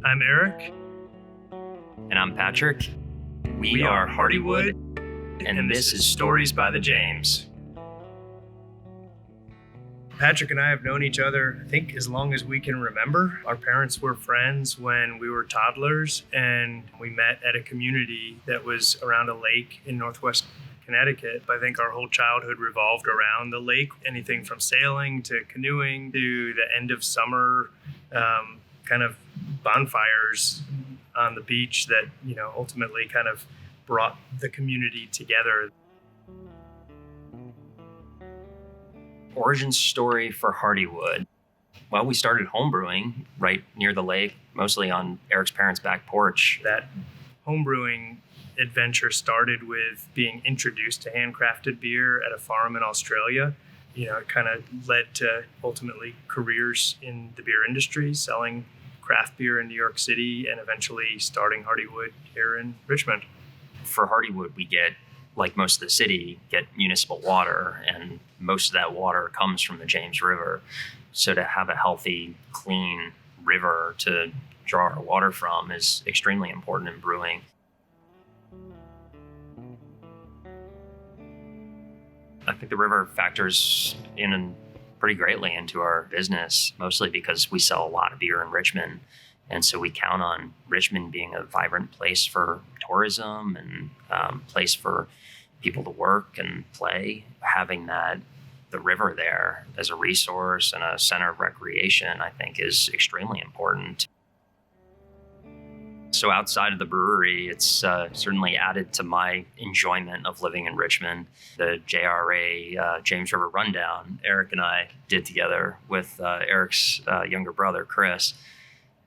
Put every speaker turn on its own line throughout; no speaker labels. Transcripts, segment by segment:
I'm Eric.
And I'm Patrick. We are Hardywood, and this is Stories by the James.
Patrick and I have known each other, I think, as long as we can remember. Our parents were friends when we were toddlers, and we met at a community that was around a lake in northwest Connecticut. I think our whole childhood revolved around the lake, anything from sailing to canoeing to the end of summer kind of bonfires on the beach that, ultimately kind of brought the community together.
Origin story for Hardywood. Well, we started homebrewing right near the lake, mostly on Eric's parents' back porch.
That homebrewing adventure started with being introduced to handcrafted beer at a farm in Australia. It kind of led to ultimately careers in the beer industry, selling craft beer in New York City, and eventually starting Hardywood here in Richmond.
For Hardywood, we get, like most of the city, get municipal water, and most of that water comes from the James River. So to have a healthy, clean river to draw our water from is extremely important in brewing. I think the river factors in pretty greatly into our business, mostly because we sell a lot of beer in Richmond. And so we count on Richmond being a vibrant place for tourism and place for people to work and play. Having the river there as a resource and a center of recreation, I think, is extremely important. So outside of the brewery, it's certainly added to my enjoyment of living in Richmond. The JRA James River Rundown, Eric and I did together with Eric's younger brother, Chris.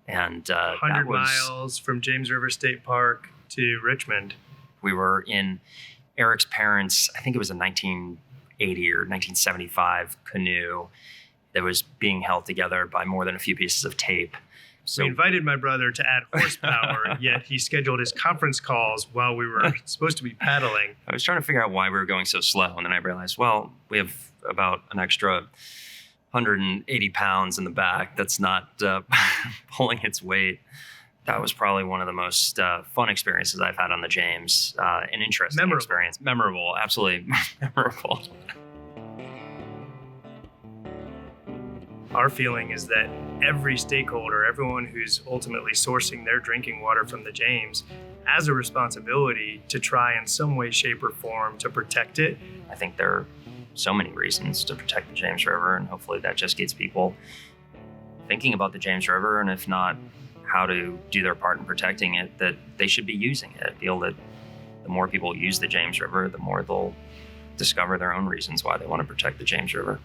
And
100 miles from James River State Park to Richmond.
We were in Eric's parents', I think it was a 1980 or 1975 canoe that was being held together by more than a few pieces of tape. So
we invited my brother to add horsepower, yet he scheduled his conference calls while we were supposed to be paddling.
I was trying to figure out why we were going so slow, and then I realized, well, we have about an extra 180 pounds in the back that's not pulling its weight. That was probably one of the most fun experiences I've had on the James. An interesting experience. Memorable, absolutely memorable.
Our feeling is that every stakeholder, everyone who's ultimately sourcing their drinking water from the James, has a responsibility to try in some way, shape, or form to protect it.
I think there are so many reasons to protect the James River, and hopefully that just gets people thinking about the James River, and if not, how to do their part in protecting it, that they should be using it. I feel that the more people use the James River, the more they'll discover their own reasons why they want to protect the James River.